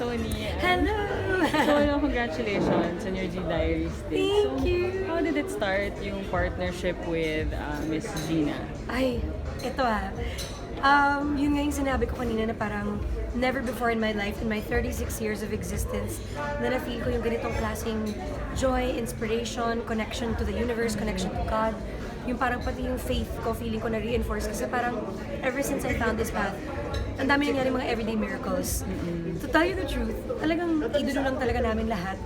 Tony. Hello! So, congratulations on your G Diaries thing. Thank you! How did it start, yung partnership with Miss Gina? Ay, ito yun nga yung sinabi ko kanina na parang never before in my life, in my 36 years of existence, na na-feel ko yung ganitong klaseng joy, inspiration, connection to the universe, connection to God. Yung parang pati yung faith ko, feeling ko na-reinforce kasi parang ever since I found this path, ang dami nangyari mga everyday miracles. To tell you the truth, talagang idolo lang talaga namin lahat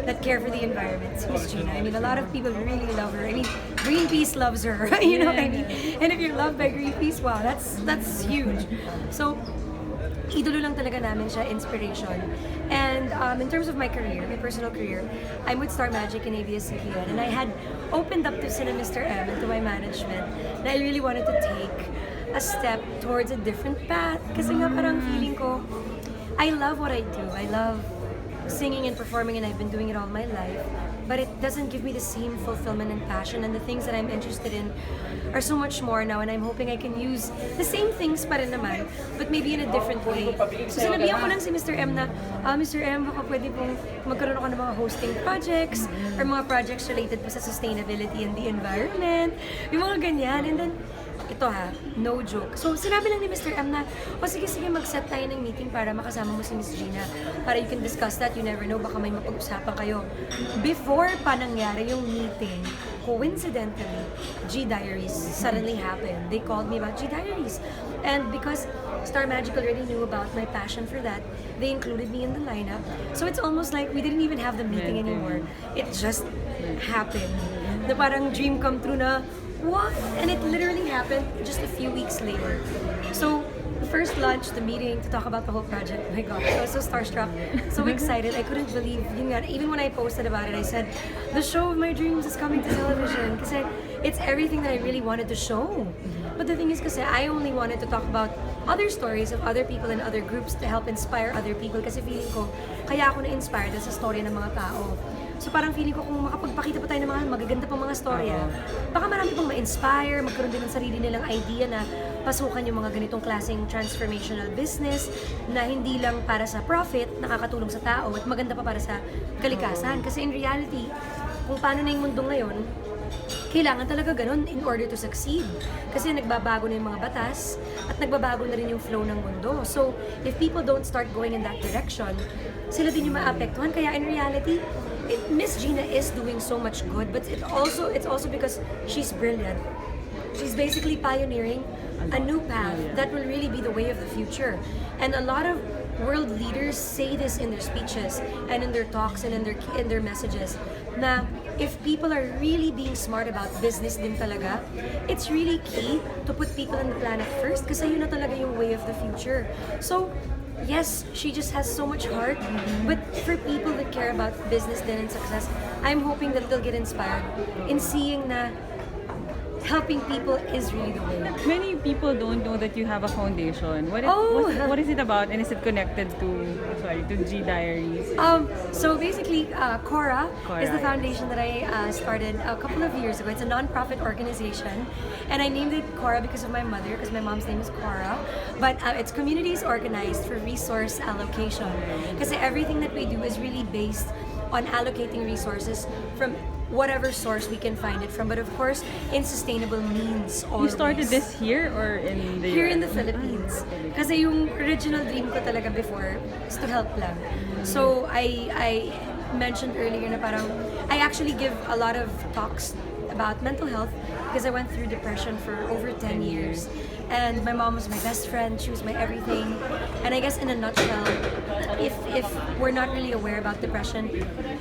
that care for the environment, Miss Gina. I mean, a lot of people really love her. I mean, Greenpeace loves her, you know what I mean? And if you're loved by Greenpeace, wow, that's huge. So, idolo lang talaga namin siya, inspiration. And in terms of my career, my personal career, I'm with Star Magic in ABS-CBN, and I had opened up to Sina Mr. M and to my management na I really wanted to take a step towards a different path. Kasi nga parang feeling ko, I love what I do. I love singing and performing, and I've been doing it all my life. But it doesn't give me the same fulfillment and passion, and the things that I'm interested in are so much more now, and I'm hoping I can use the same things pa rin naman, but maybe in a different way. So sinabihan ko lang si Mr. M na, Mr. M, baka pwede pong magkaroon ako ng mga hosting projects or mga projects related pa sa sustainability and the environment, yung mga ganyan. And then, ito no joke. So, sinabi lang ni Mr. M na, sige, mag-set tayo ng meeting para makasama mo si Miss Gina. Para you can discuss that, you never know, baka may mapag-usapan kayo. Before pa nangyari yung meeting, coincidentally, G Diaries suddenly happened. They called me about G Diaries. And because Star Magic already knew about my passion for that, they included me in the lineup. So it's almost like we didn't even have the meeting anymore. It just happened. Na parang dream come true na, what? And it literally happened just a few weeks later. So, the first lunch, the meeting to talk about the whole project, oh my gosh, I was so starstruck, so excited. I couldn't believe, yun nga, even when I posted about it, I said, the show of my dreams is coming to television. Kasi it's everything that I really wanted to show. But the thing is, kasi I only wanted to talk about other stories of other people and other groups to help inspire other people. Kasi feeling ko, kaya ako na-inspired sa story ng mga tao. So parang feeling ko kung makapagpakita pa tayo ng mga magaganda pang mga storya, baka marami pang ma-inspire, magkaroon din ng sarili nilang idea na pasukan yung mga ganitong klaseng transformational business na hindi lang para sa profit, nakakatulong sa tao, at maganda pa para sa kalikasan. Kasi in reality, kung paano na yung mundo ngayon, kailangan talaga ganun in order to succeed. Kasi nagbabago na yung mga batas at nagbabago na rin yung flow ng mundo. So, if people don't start going in that direction, sila din yung maapektuhan. Kaya in reality, Miss Gina is doing so much good, but it's also because she's brilliant. She's basically pioneering a new path that will really be the way of the future. And a lot of world leaders say this in their speeches and in their talks and in their messages na if people are really being smart about business din talaga, it's really key to put people on the planet first kasi yun na talaga yung way of the future. So, yes, she just has so much heart, but for people that care about business then and success, I'm hoping that they'll get inspired in seeing na helping people is really the way. Many people don't know that you have a foundation. What is it about, and is it connected to G Diaries? So basically, Cora is the foundation that I started a couple of years ago. It's a non-profit organization, and I named it Cora because of my mother, because my mom's name is Cora. But it's communities organized for resource allocation. Because everything that we do is really based on allocating resources from whatever source we can find it from, but of course in sustainable means always. You started this here or in the Here in the Philippines. Kasi yung original dream ko talaga before is to help lang. So I mentioned earlier na parang I actually give a lot of talks about mental health because I went through depression for over 10 years. And my mom was my best friend, she was my everything. And I guess in a nutshell, if we're not really aware about depression,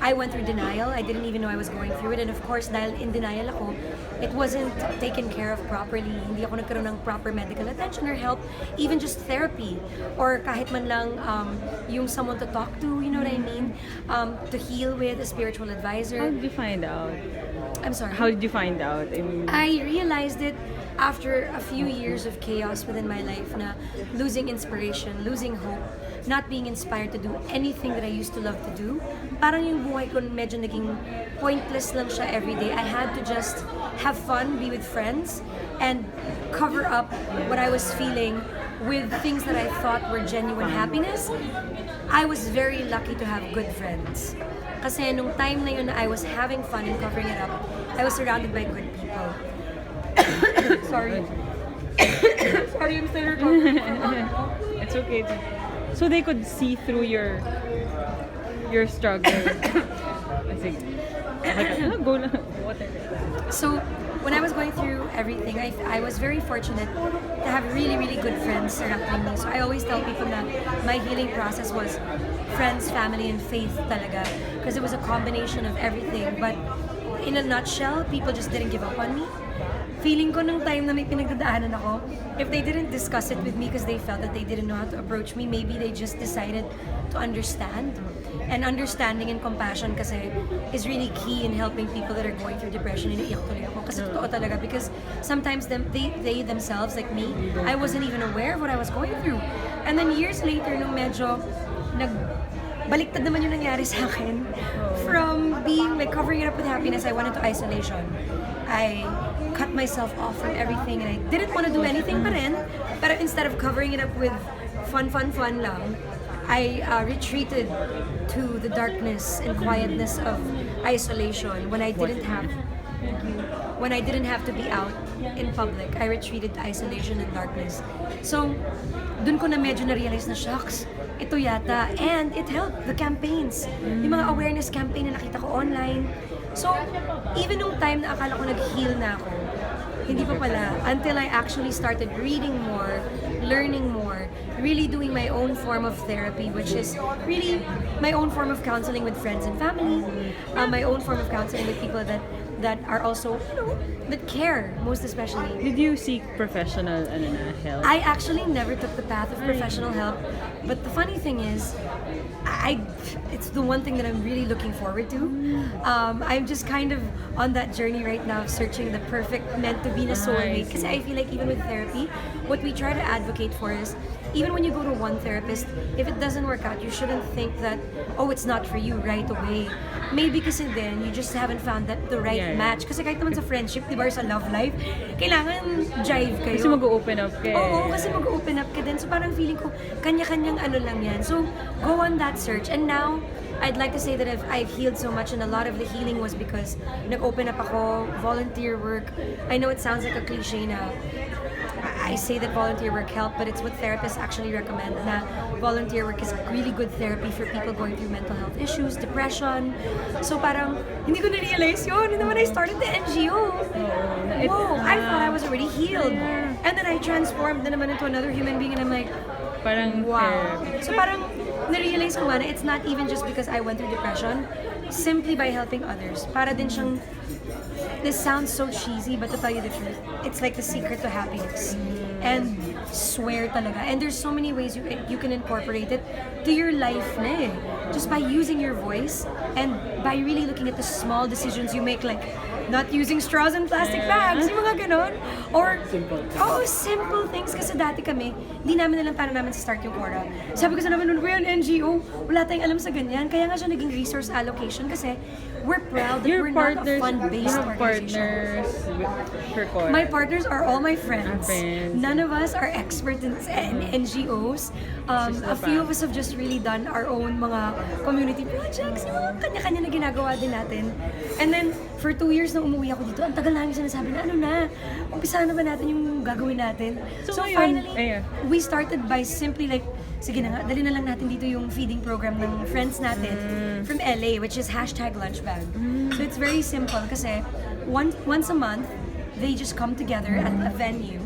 I went through denial. I didn't even know I was going through it. And of course, dahil in denial ako, it wasn't taken care of properly. Hindi ako nagkaroon ng proper medical attention or help, even just therapy. Or kahit man lang yung someone to talk to, you know what I mean? To heal with, a spiritual advisor. How did you find out? I'm sorry. How did you find out? I realized it after a few years of chaos within my life na losing inspiration, losing hope, not being inspired to do anything that I used to love to do. Parang yung buhay ko medyo naging pointless lang siya everyday. I had to just have fun, be with friends, and cover up what I was feeling with things that I thought were genuine happiness. I was very lucky to have good friends. Kasi nung time na yun na I was having fun and covering it up, I was surrounded by good people. Sorry. Sorry, I'm still recovering. It's okay. So they could see through your struggle. Sige. Go lang. Water. So, when I was going through everything, I was very fortunate to have really, really good friends surrounding me. So I always tell people that my healing process was friends, family, and faith talaga. Because it was a combination of everything. But in a nutshell, people just didn't give up on me. Feeling ko nung time na may pinagdadaanan ako, if they didn't discuss it with me because they felt that they didn't know how to approach me, maybe they just decided to understand. And understanding and compassion kasi is really key in helping people that are going through depression. Iniiyak tuloy ako kasi totoo talaga because sometimes they themselves, like me, I wasn't even aware of what I was going through. And then years later, nung medyo baliktad naman yung nangyari sa akin, from being like covering it up with happiness, I went into isolation. I cut myself off from everything and I didn't want to do anything pa rin. Pero instead of covering it up with fun lang, I retreated to the darkness and quietness of isolation when I didn't have to be out in public. I retreated to isolation and darkness. So, dun ko na medyo na-realize na, shucks, ito yata. And it helped, the campaigns. Yung mga awareness campaign na nakita ko online. So, even nung time na akala ko nag-heal na ako, hindi pa pala, until I actually started reading more, learning more, really doing my own form of therapy, which is really my own form of counseling with friends and family, my own form of counseling with people that are also, that care, most especially. Did you seek professional help? I actually never took the path of professional help, but the funny thing is, it's the one thing that I'm really looking forward to. I'm just kind of on that journey right now of searching the perfect meant to be na soulmate. Because I feel like even with therapy, what we try to advocate for is, even when you go to one therapist, if it doesn't work out, you shouldn't think that, oh, it's not for you right away. Maybe kasi then, you just haven't found the right match. Kasi kahit naman sa friendship, di ba, sa love life, kailangan jive kayo. Kasi mag-open up ka. Oo, kasi mag-open up ka din. So parang feeling ko, kanya-kanyang ano lang yan. So, go on that search. And now, I'd like to say that I've healed so much and a lot of the healing was because nag-open up ako, volunteer work. I know it sounds like a cliche na I say that volunteer work helped, but it's what therapists actually recommend na volunteer work is really good therapy for people going through mental health issues, depression. So parang, hindi ko na-realize yun. And then when I started the NGO, whoa, I thought I was already healed. And then I transformed na naman into another human being and I'm like, parang wow. So parang, na-realize ko nga na it's not even just because I went through depression, simply by helping others. Para din siyang, this sounds so cheesy, but to tell you the truth, it's like the secret to happiness. And swear talaga. And there's so many ways you can incorporate it to your life na eh. Just by using your voice and by really looking at the small decisions you make, like not using straws and plastic bags, yung mga ganon. Or, simple things. Kasi dati kami, hindi namin alam paano namin start yung Quora. Sabi ko sa namin, we're an NGO, wala tayong alam sa ganyan. Kaya nga siya naging resource allocation kasi we're proud that we're not a fund-based organization. For Quora. My partners are all my friends. None of us are experts in NGOs. A few of us have just really done our own mga community projects, yung mga kanya-kanya na ginagawa din natin. And then, for 2 years na umuwi ako dito, ang tagal namin sinasabi na, umpisa na ba natin yung gagawin natin? So finally, we started by simply like, sige na nga, dali na lang natin dito yung feeding program ng friends natin from LA, which is #lunchbag. So it's very simple kasi once a month, they just come together at a venue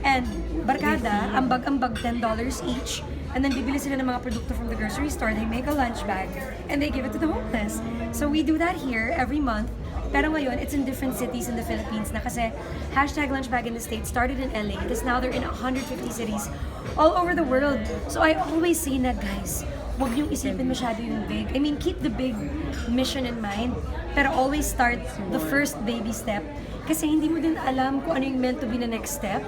and barkada, ambag-ambag $10 each. And then bibili sila ng mga produkto from the grocery store, they make a lunch bag, and they give it to the homeless. So we do that here every month. Pero ngayon, it's in different cities in the Philippines na kasi #lunchbag in the States started in LA, because now they're in 150 cities all over the world. So I always say na, guys, huwag niyong isipin masyado yung big. I mean, keep the big mission in mind, pero always start the first baby step. Kasi hindi mo din alam kung ano yung meant to be the next step.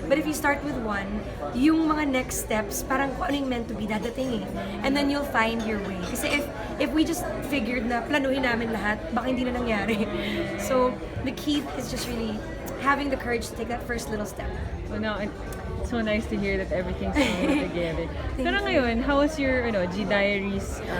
But if you start with one, yung mga next steps, parang kung ano yung meant to be, dadating eh. And then you'll find your way. Kasi if we just figured na planuhin namin lahat, baka hindi na nangyari. So, the key is just really having the courage to take that first little step. So now, so nice to hear that everything's coming together. Pero ngayon, how was your G Diaries